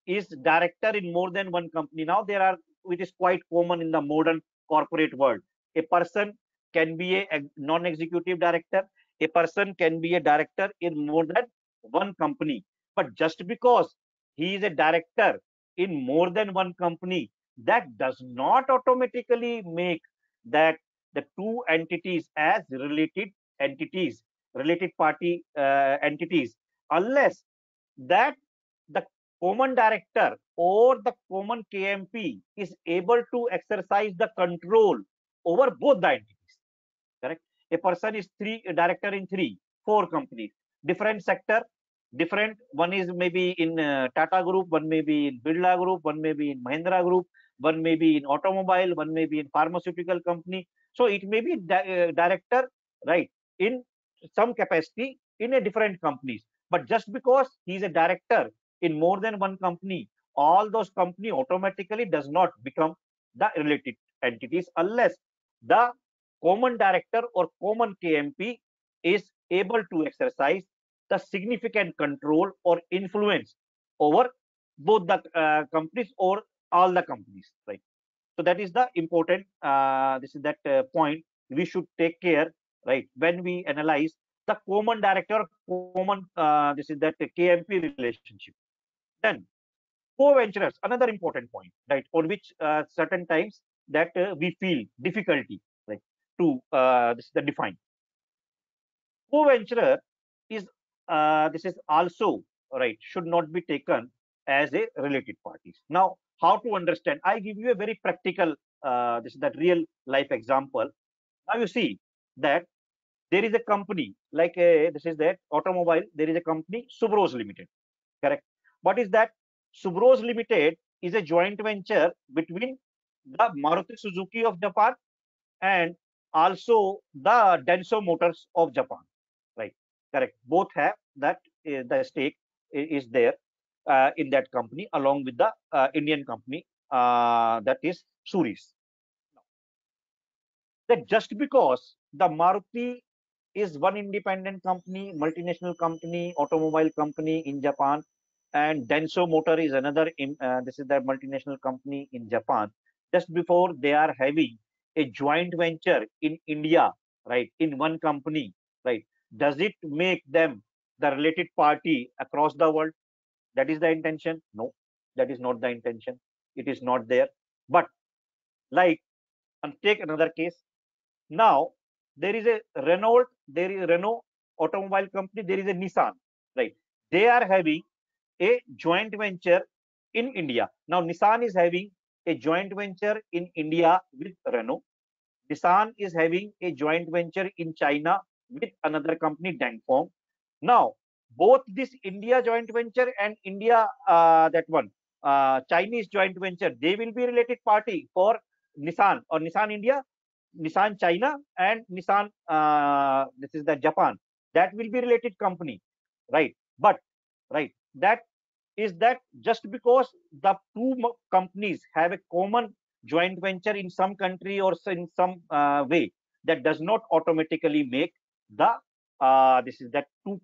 is director in more than one company, now there are, which is quite common in the modern corporate world, a person can be a non-executive director, a person can be a director in more than one company. But just because he is a director in more than one company, that does not automatically make that the two entities as related entities, related party entities, unless that the common director or the common KMP is able to exercise the control over both the entities. Correct? A person is a director in four companies, different sector, different. One is maybe in Tata Group, one may be in Birla Group, one may be in Mahindra Group, one may be in automobile, one may be in pharmaceutical company. So it may be director, right, in some capacity in a different companies. But just because he is a director in more than one company, all those company automatically does not become the related entities unless the common director or common KMP is able to exercise the significant control or influence over both the companies or all the companies, right? So that is the important, this is that point we should take care, right, when we analyze the common director, common, this is that KMP relationship. Then co-venturers, another important point, right, on which certain times that we feel difficulty, right, to this is the define. Co-venturer is this is also, right, should not be taken as a related parties. Now, how to understand? I give you a very practical, this is that real life example. Now you see that there is a company like this is that automobile. There is a company Subros Limited. Correct. What is that? Subros Limited is a joint venture between the Maruti Suzuki of Japan and also the Denso Motors of Japan. Right. Correct. Both have that the stake is there in that company along with the Indian company that is Suris. That just because the Maruti is one independent company, multinational company, automobile company in Japan, and Denso Motor is another, this is the multinational company in Japan. Just before they are having a joint venture in India, right, in one company, right, does it make them the related party across the world? That is the intention? No, that is not the intention. It is not there. But like, and take another case. Now there is a Renault, there is a Renault automobile company, there is a Nissan, right? They are having a joint venture in India. Now Nissan is having a joint venture in India with Renault. Nissan is having a joint venture in China with another company, Dongfeng. Now both this India joint venture and India that one Chinese joint venture, they will be related party for Nissan or Nissan India. Nissan China and Nissan, this is the Japan, that will be related company, right? But, right, that is that just because the two companies have a common joint venture in some country or in some way, that does not automatically make the this is that two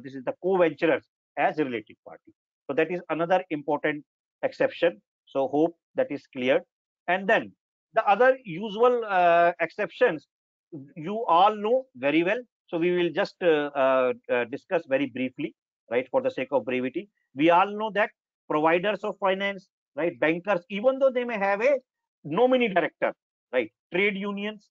this is the co-venturers as a related party. So that is another important exception. So hope that is clear. And then the other usual exceptions you all know very well. So we will just discuss very briefly, right, for the sake of brevity. We all know that providers of finance, right, bankers, even though they may have a nominee director, right, trade unions,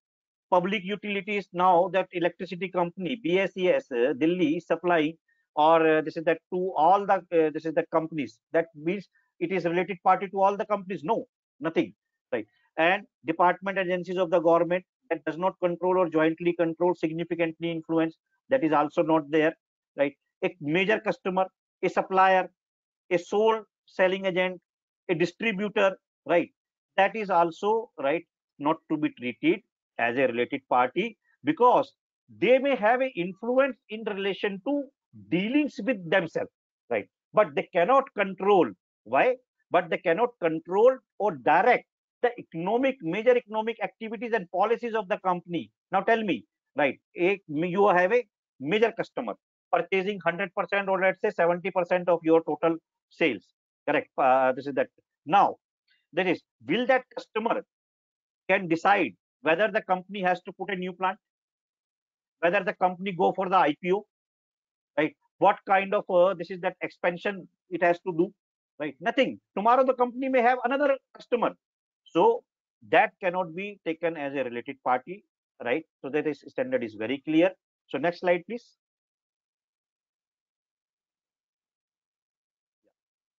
public utilities, now that electricity company BSES Delhi is supplying, or this is that to all the this is the companies, that means it is related party to all the companies? No, nothing, right? And department agencies of the government that does not control or jointly control, significantly influence, that is also not there, right? A major customer, a supplier, a sole selling agent, a distributor, right? That is also, right, not to be treated as a related party, because they may have an influence in relation to dealings with themselves, right? But they cannot control. Why? But they cannot control or direct the major economic activities and policies of the company. Now tell me, right? You have a major customer purchasing 100% or let's say 70% of your total sales, correct? This is that. Now, that is, will that customer can decide whether the company has to put a new plant, whether the company go for the IPO, right? What kind of this is that expansion it has to do, right? Nothing. Tomorrow the company may have another customer, so that cannot be taken as a related party, right? So that is standard is very clear. So next slide, please.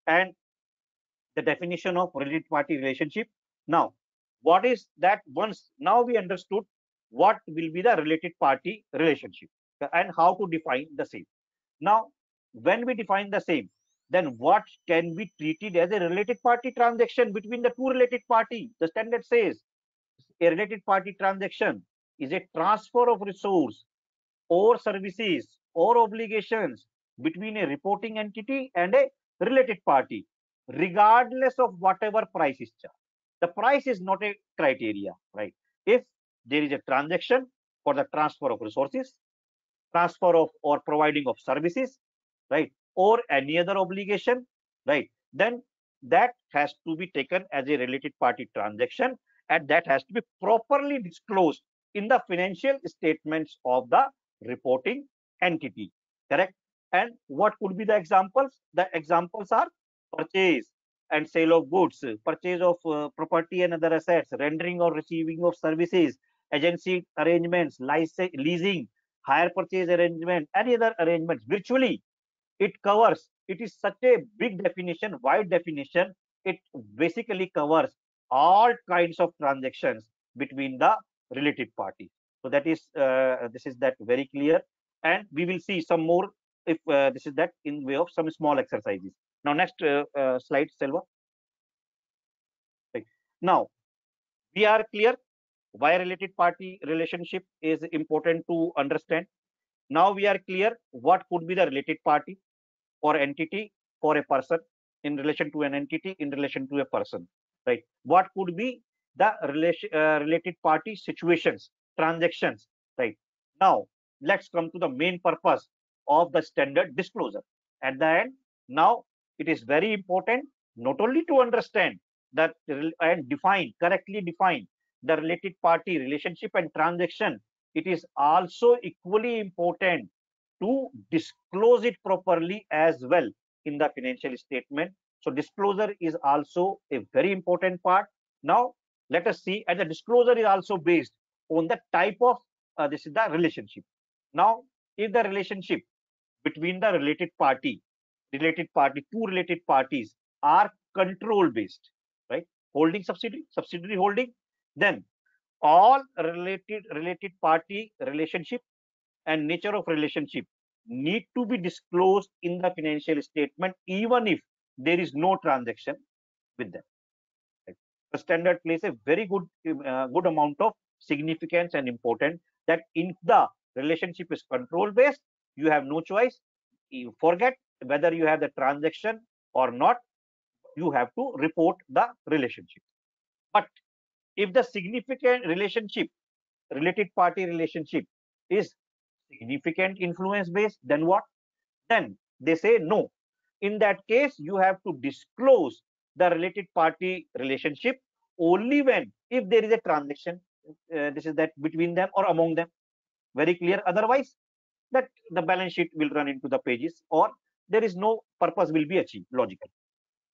And the definition of related party relationship. Now, what is that? Once now we understood what will be the related party relationship and how to define the same. Now, when we define the same, then what can be treated as a related party transaction between the two related party? The standard says a related party transaction is a transfer of resource or services or obligations between a reporting entity and a related party, regardless of whatever price is charged. The price is not a criteria, right? If there is a transaction for the transfer of resources, transfer of or providing of services, right, or any other obligation, right, then that has to be taken as a related party transaction, and that has to be properly disclosed in the financial statements of the reporting entity, correct? And what could be the examples? The examples are purchase and sale of goods, purchase of property and other assets, rendering or receiving of services, agency arrangements, leasing, hire purchase arrangement, any other arrangements. Virtually it covers, it is such a big definition, wide definition, it basically covers all kinds of transactions between the related party. So that is this is that very clear, and we will see some more if this is that in way of some small exercises. Now next slide, Selva. Right. Now we are clear why related party relationship is important to understand. Now we are clear what could be the related party for entity, for a person, in relation to an entity, in relation to a person, right? What could be the related party situations, transactions, right? Now let's come to the main purpose of the standard disclosure. At the end, now it is very important not only to understand that and correctly define the related party relationship and transaction, it is also equally important to disclose it properly as well in the financial statement. So disclosure is also a very important part. Now let us see, and the disclosure is also based on the type of this is the relationship. Now if the relationship between the two related parties are control based, right? Holding subsidiary holding, then all related party relationship and nature of relationship need to be disclosed in the financial statement, even if there is no transaction with them. Right? The standard plays a very good amount of significant and important that if the relationship is control based, you have no choice. You forget whether you have the transaction or not, you have to report the relationship. But if the significant relationship, related party relationship is significant influence based, then what? Then they say no. In that case, you have to disclose the related party relationship only when if there is a transaction, this is that between them or among them. Very clear. Otherwise, that the balance sheet will run into the pages or there is no purpose will be achieved logically.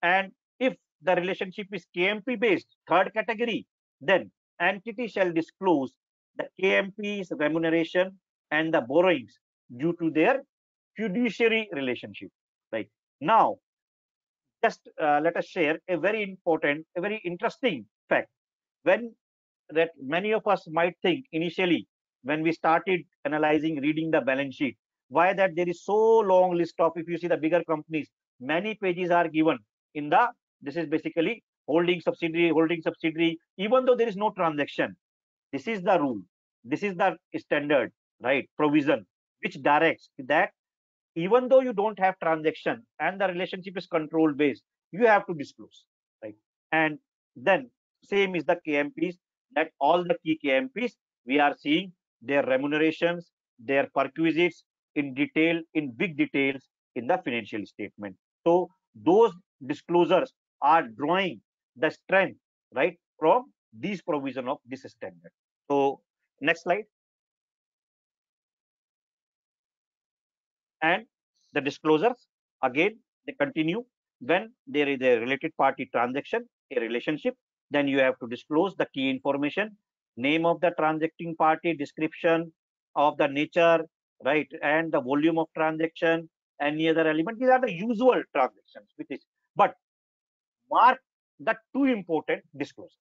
And if the relationship is KMP based, third category, then entity shall disclose the KMP's remuneration and the borrowings due to their fiduciary relationship. Right now, just let us share a very important, a very interesting fact. When that many of us might think initially when we started analyzing, reading the balance sheet, why that there is so long list of, if you see the bigger companies, many pages are given in the, this is basically holding subsidiary, even though there is no transaction. This is the rule, this is the standard, right, provision which directs that even though you don't have transaction and the relationship is control based, you have to disclose, right? And then same is the KMPs, that all the key KMPs we are seeing their remunerations, their perquisites in detail, in big details in the financial statement. So those disclosures are drawing the strength, right, from these provision of this standard. So next slide. And the disclosures again they continue when there is a related party transaction, a relationship, then you have to disclose the key information, name of the transacting party, description of the nature, right, and the volume of transaction, any other element. These are the usual transactions which is, but mark the two important disclosures.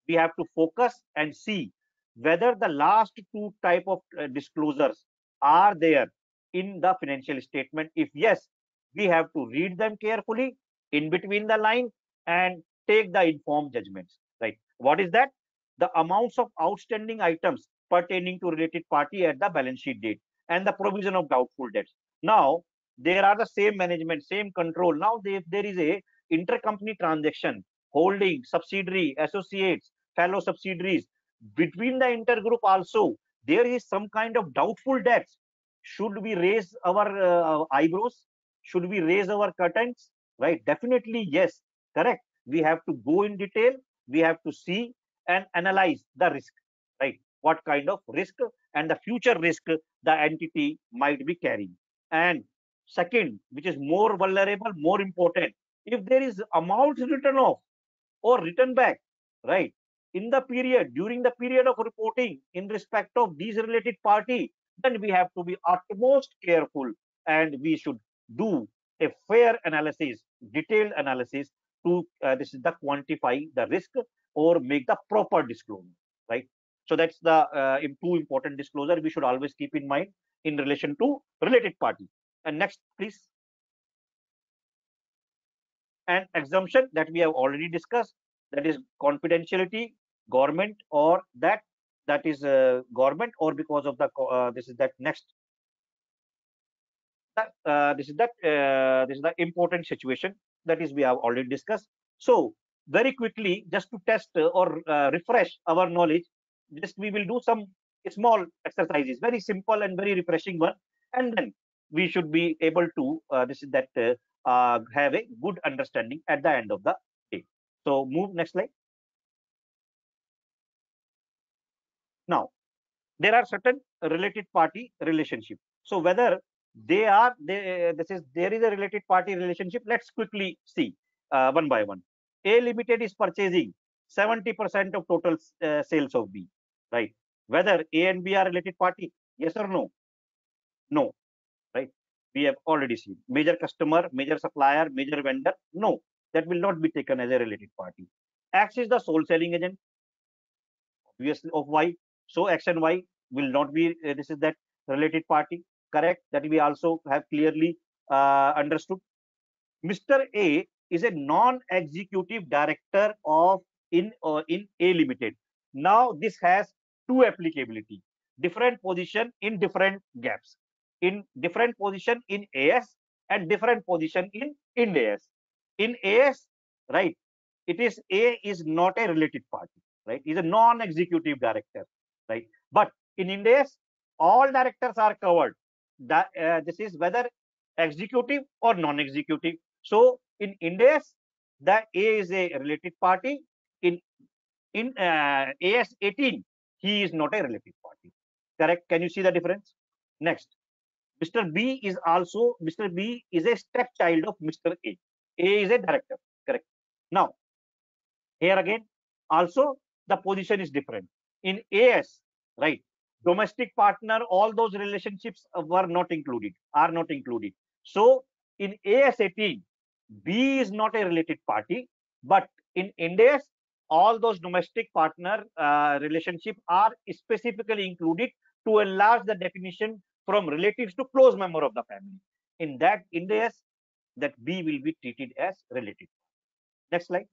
We have to focus and see whether the last two type of disclosures are there in the financial statement. If yes, we have to read them carefully in between the line and take the informed judgments, right? What is that? The amounts of outstanding items pertaining to related party at the balance sheet date and the provision of doubtful debts. Now there are the same management, same control. Now there is a intercompany transaction, holding, subsidiary, associates, fellow subsidiaries, between the intergroup also there is some kind of doubtful debts. Should we raise our eyebrows? Should we raise our curtains? Right? Definitely yes. Correct. We have to go in detail. We have to see and analyze the risk. Right? What kind of risk and the future risk the entity might be carrying. And second, which is more vulnerable, more important, if there is amounts written off or written back, right, in the period, during the period of reporting in respect of these related party, then we have to be utmost careful and we should do a fair analysis, detailed analysis to this is the quantify the risk or make the proper disclosure, right? So that's the two important disclosure we should always keep in mind in relation to related party. And next, please. And assumption that we have already discussed, that is confidentiality, government, or that is government, or because of the this is that next this is the important situation that is we have already discussed. So very quickly, just to test or refresh our knowledge, just we will do some small exercises, very simple and very refreshing one, and then we should be able to this is that have a good understanding at the end of the day. So move next slide. Now there are certain related party relationship. So whether they are there is a related party relationship. Let's quickly see one by one. A Limited is purchasing 70% of total sales of B, right? Whether A and B are related party, yes or no? No, right? We have already seen major customer, major supplier, major vendor. No, that will not be taken as a related party. X is the sole selling agent, obviously, of Y. So X and Y will not be this is that related party. Correct? That we also have clearly understood. Mr. A is a non-executive director of in A Limited. Now this has two applicability, different position in different gaps, in different position in AS and different position in Ind AS. In AS, right, it is A is not a related party, right, is a non-executive director, right, but in Ind AS, all directors are covered. That this is whether executive or non-executive. So in Ind AS, the A is a related party. In AS 18, he is not a related party. Correct? Can you see the difference? Next, Mr. B is also, Mr. B is a stepchild of Mr. A. A is a director. Correct. Now, here again, also the position is different. In AS, right, domestic partner, all those relationships were not included, are not included. So in AS 18, B is not a related party, but in Ind AS, all those domestic partner relationship are specifically included to enlarge the definition from relatives to close member of the family. In that Ind AS, that B will be treated as related. Next slide.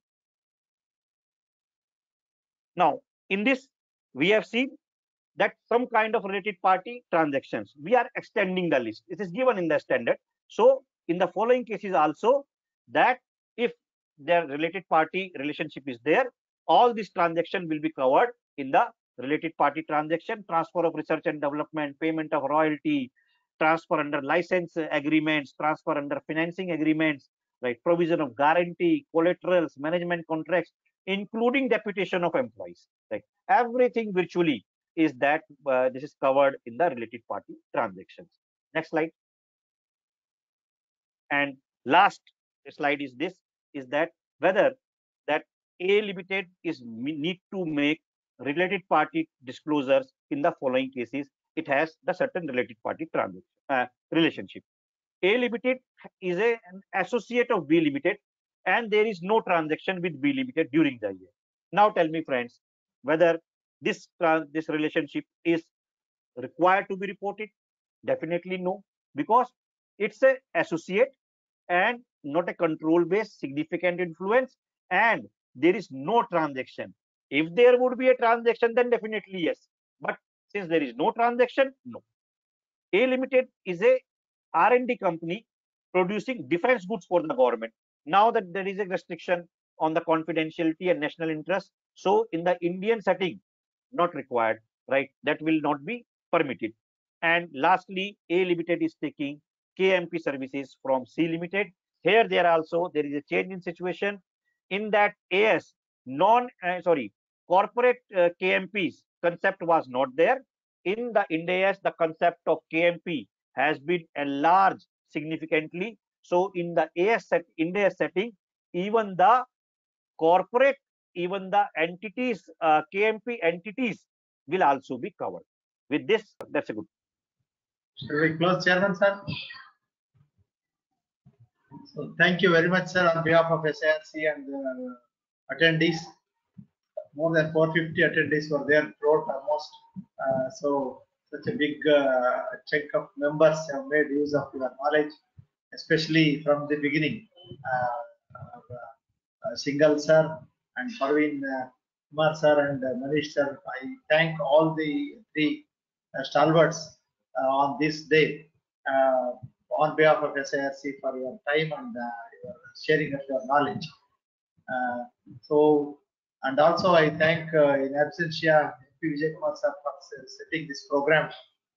Now, in this, we have seen that some kind of related party transactions, we are extending the list. It is given in the standard. So in the following cases also, that if their related party relationship is there, all this transaction will be covered in the related party transaction, transfer of research and development, payment of royalty, transfer under license agreements, transfer under financing agreements, right, provision of guarantee, collaterals, management contracts, including deputation of employees, right, everything virtually is that this is covered in the related party transactions. Next slide. And last slide is this, is that whether that A Limited is need to make related party disclosures in the following cases. It has the certain related party transaction relationship. A Limited is an associate of B Limited, and there is no transaction with B Limited during the year. Now tell me, friends, whether this relationship is required to be reported. Definitely no, because it's a associate and not a control based significant influence, and there is no transaction. If there would be a transaction, then definitely yes, but since there is no transaction, no. A Limited is a R&D company producing defense goods for the government. Now that there is a restriction on the confidentiality and national interest, so in the Indian setting, not required, right? That will not be permitted. And lastly, A Limited is taking KMP services from C Limited. Here there is a change in situation in that AS corporate KMPs concept was not there. In the Ind AS, the concept of KMP has been enlarged significantly. So in the Ind AS setting, even the corporate, even the entities, KMP entities will also be covered. With this, that's a good. Shall we close, Chairman, sir? So thank you very much, sir, on behalf of SIRC and attendees. More than 450 attendees were there throughout almost. So such a big chunk of members have made use of your knowledge, especially from the beginning. Singhal sir and Parveen Kumar sir and Manish sir. I thank all the three stalwarts on this day on behalf of SIRC for your time and your sharing of your knowledge. And also I thank in absentia MP Vijay Kumar sir for setting this program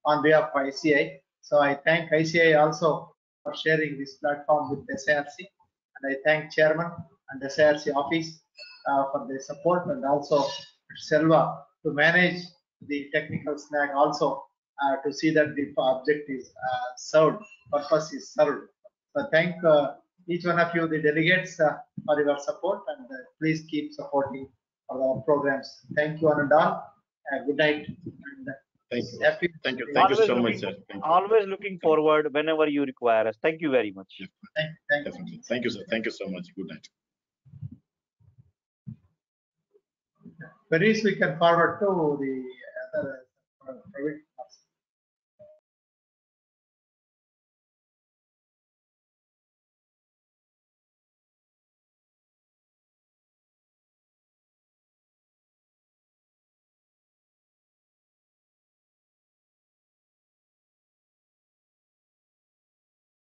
on behalf of ICI. So I thank ICI also for sharing this platform with SIRC, and I thank Chairman and SIRC office for their support, and also Selva to manage the technical snag also to see that the object is served, purpose is served. So thank each one of you, the delegates, for your support, and please keep supporting our programs. Thank you one and all. Good night. And Thank you. happy. Thank you. Thank you so much, sir. Thank you. Always looking forward whenever you require us. Thank you very much. Thank you. Definitely. Thank you, sir. Thank you so much. Good night. Queries we can forward to the other private